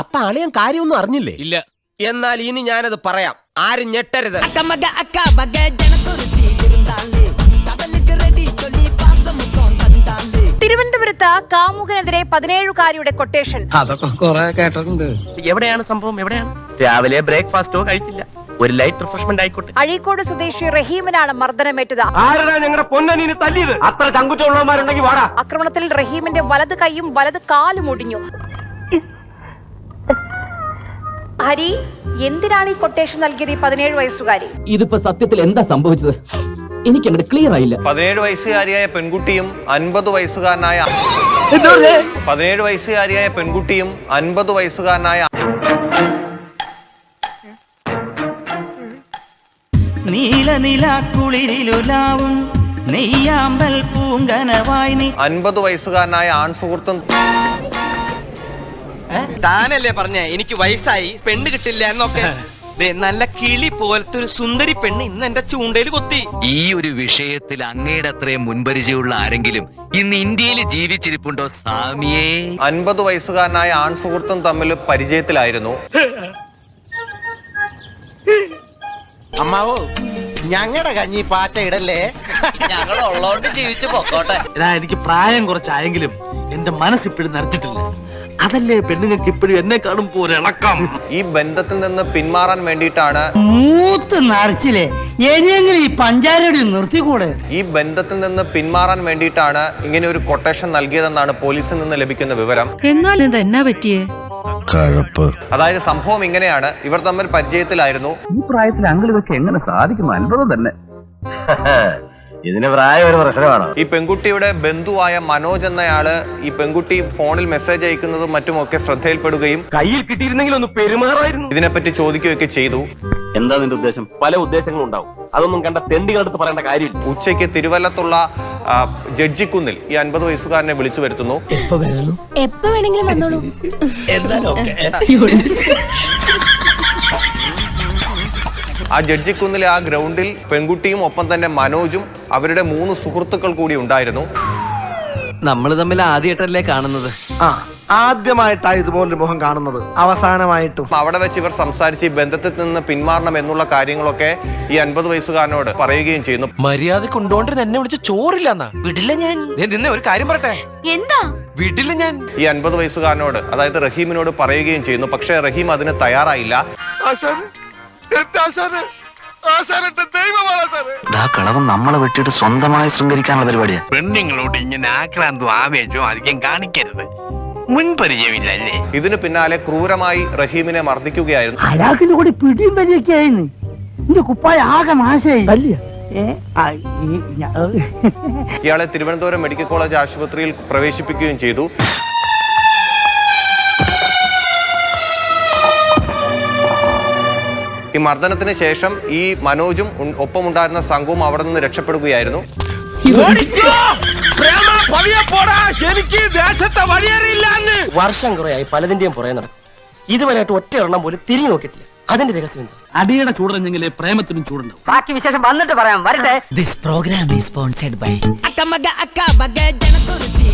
അപ്പൊ അളിയൻ കാര്യമൊന്നും അറിഞ്ഞില്ലേ? ഇല്ല. എന്നാൽ ഇനി ഞാനത് പറയാം, ആരും ഞെട്ടരുത്. തിരുവനന്തപുരത്ത് കാമുകനെതിരെ 17-കാരിയുടെ കൊട്ടേഷൻ. അതൊക്കെ കുറെ കേട്ടിട്ടുണ്ട്. എവിടെയാണ് സംഭവം? എവിടെയാണ്? രാവിലെ ബ്രേക്ക്ഫാസ്റ്റോ കഴിച്ചില്ല, ഒരു ലൈറ്റ് റിഫ്രഷ്മെന്റ് ആയിക്കോട്ടെ. അഴീക്കോട് സ്വദേശി റഹീമിനാണ് മർദ്ദനമേറ്റത്. ആക്രമണത്തിൽ റഹീമിന്റെ വലത് കൈയും വലത് കാലും ഒടിഞ്ഞു. ഹരി, എന്തിനാണ് ഈ കൊട്ടേഷൻ നൽകിയത് ഈ 17 വയസ്സുകാരി? ഇതിപ്പോ സത്യത്തിൽ എന്താ സംഭവിച്ചത്? എനിക്ക് അങ്ങോട്ട് ക്ലിയർ ആയില്ല. 17 വയസ്സുകാരിയായ പെൺകുട്ടിയും 50 വയസ്സുകാരനായ 17 വയസ്സുകാരിയായ പെൺകുട്ടിയും 50 വയസ്സുകാരനായ നീലനിലാക്കുളിരിലുലാവും നെയ്യാമ്പൽ പൂങ്കനവായി 50 വയസ്സുകാരനായ ആൺസുഹൃത്തും. താനല്ലേ പറഞ്ഞ എനിക്ക് വയസ്സായി പെണ്ണ് കിട്ടില്ല എന്നൊക്കെ. നല്ല കിളി പോലത്തെ ഒരു സുന്ദരി പെണ്ണ് ഇന്ന് എന്റെ ചൂണ്ടയിൽ കൊത്തി. ഈ ഒരു വിഷയത്തിൽ അങ്ങയുടെ അത്രയും മുൻപരിചയമുള്ള ആരെങ്കിലും ഇന്ന് ഇന്ത്യയിൽ ജീവിച്ചിരിപ്പുണ്ടോ സ്വാമിയേ? 50 വയസ്സുകാരനായ ആൺസുഹൃത്തും തമ്മിൽ പരിചയത്തിലായിരുന്നു. അമ്മാവോ, ഞങ്ങളുടെ കഞ്ഞി പാറ്റ ഇടല്ലേ. ഞങ്ങൾ ഉള്ളോണ്ട് ജീവിച്ചു പൊക്കോട്ടെ. എനിക്ക് പ്രായം കുറച്ചായെങ്കിലും എന്റെ മനസ്സിപ്പോഴും നിറച്ചിട്ടില്ല. അതല്ലേ പെണ്ണുങ്ങൾക്ക് ഇപ്പോഴും എന്നെ കാണുമ്പോ ഒരിളക്കം. ഈ ബന്ധത്തിൽ നിന്ന് പിന്മാറാൻ വേണ്ടിയിട്ടാണ് മൂത്ത് നിറച്ചില്ലേ എങ്ങനെയെങ്കിലും ഈ പഞ്ചാരയുടെ നിർത്തിക്കൂടെ? ഈ ബന്ധത്തിൽ നിന്ന് പിന്മാറാൻ വേണ്ടിയിട്ടാണ് ഇങ്ങനെ ഒരു കൊട്ടേഷൻ നൽകിയതെന്നാണ് പോലീസിൽ നിന്ന് ലഭിക്കുന്ന വിവരം. എന്നാൽ എന്നാ പറ്റിയേ? അതായത് സംഭവം ഇങ്ങനെയാണ്, ഇവർ തമ്മിൽ പരിചയത്തിലായിരുന്നു. ഈ പ്രായത്തിൽ അങ്കിൾ ഇതൊക്കെ എങ്ങനെ സാധിക്കുന്നു? അത്ഭുതം തന്നെ. ഇതിന് പ്രായം ഒരു പ്രശ്നമാണോ? ഈ പെൺകുട്ടിയുടെ ബന്ധുവായ മനോജ് എന്നയാള് ഈ പെൺകുട്ടി ഫോണിൽ മെസ്സേജ് അയക്കുന്നതും മറ്റുമൊക്കെ ശ്രദ്ധയിൽപ്പെടുകയും കയ്യിൽ കിട്ടിയിരുന്നെങ്കിൽ ഒന്ന് പെരുമാറായിരുന്നു. ഇതിനെപ്പറ്റി ചോദിക്കുകയൊക്കെ ചെയ്തു. എന്താ നിന്റെ ഉദ്ദേശം? പല ഉദ്ദേശങ്ങളും ഉണ്ടാവും, അതൊന്നും കണ്ട തെണ്ടികളടുത്ത് പറയേണ്ട കാര്യമില്ല. ഉച്ചയ്ക്ക് തിരുവല്ലത്തുള്ള ജഡ്ജിക്കുന്നിൽ ഈ 50 വയസ്സുകാരനെ വിളിച്ചു വരുത്തുന്നു. എപ്പോ വേണമെങ്കിലും വന്നോളൂ. ആ ജഡ്ജിക്കുന്നിലെ ആ ഗ്രൗണ്ടിൽ പെൺകുട്ടിയും ഒപ്പം തന്നെ മനോജും അവരുടെ 3 സുഹൃത്തുക്കൾ കൂടി ഉണ്ടായിരുന്നു. നമ്മൾ തമ്മിൽ ആദ്യമായിട്ടല്ലേ കാണുന്നത്? ആദ്യമായിട്ടാണ് ഇതുപോലൊരു മുഖം കാണുന്നത്, അവസാനമായിട്ടും. അവിടെ വെച്ച് ഇവർ സംസാരിച്ച് ഈ ബന്ധത്തിൽ നിന്ന് പിന്മാറണം എന്നുള്ള കാര്യങ്ങളൊക്കെ ഈ 50 വയസ്സുകാരനോട് പറയുകയും ചെയ്യുന്നു. മര്യാദ കൊണ്ടുകൊണ്ടിരുന്ന എന്നെ വിളിച്ച് ചോറില്ലെന്നാ വിടില്ല ഞാൻ. നിന്നെ ഒരു കാര്യം പറയട്ടെ. എന്താ? വിടില്ല ഞാൻ. ഈ 50 വയസ്സുകാരനോട്, അതായത് റഹീമിനോട് പറയുകയും ചെയ്യുന്നു. പക്ഷേ റഹീം അതിന് തയ്യാറായില്ല. കളവൻ നമ്മളെ വെട്ടിയിട്ട് സ്വന്തമായി ശൃംഗരിക്കാനുള്ള പരിപാടിയാ. പെണ്ണുങ്ങളോട് ഇങ്ങനെ ആക്രാന്തവും ആവേശവും അധികം കാണിക്കരുത്, മുൻപരിചയമില്ലല്ലേ? ഇതിനു പിന്നാലെ ക്രൂരമായി റഹീമിനെ മർദ്ദിക്കുകയായിരുന്നു. അയാൾക്കിന്റെ കൂടി പിടിയും വലിയൊക്കെയായിരുന്നു. എന്റെ കുപ്പായ ആകെ നാശമായി. ഇയാളെ തിരുവനന്തപുരം മെഡിക്കൽ കോളേജ് ആശുപത്രിയിൽ പ്രവേശിപ്പിക്കുകയും ചെയ്തു. ഈ മർദ്ദനത്തിന് ശേഷം ഈ മനോജും ഒപ്പമുണ്ടായിരുന്ന സംഘവും അവിടെ നിന്ന് രക്ഷപ്പെടുകയായിരുന്നു. വർഷം കുറയായി പലതിന്റെയും പുറകെ നടക്കും. ഇതുവരെയായിട്ട് ഒറ്റ എണ്ണം പോലും തിരിഞ്ഞു നോക്കിയിട്ടില്ല. അതിന്റെ രഹസ്യം എന്താ? അടിയുടെ ചൂടഞ്ഞെങ്കിലേ പ്രേമത്തിനും ചൂടുണ്ടാവും. ബാക്കി വിശേഷം വന്നിട്ട് പറയാം. വരട്ടെ. This program is sponsored by അക്കമക അക്ക ബഗ ജനക്കുരുത്തി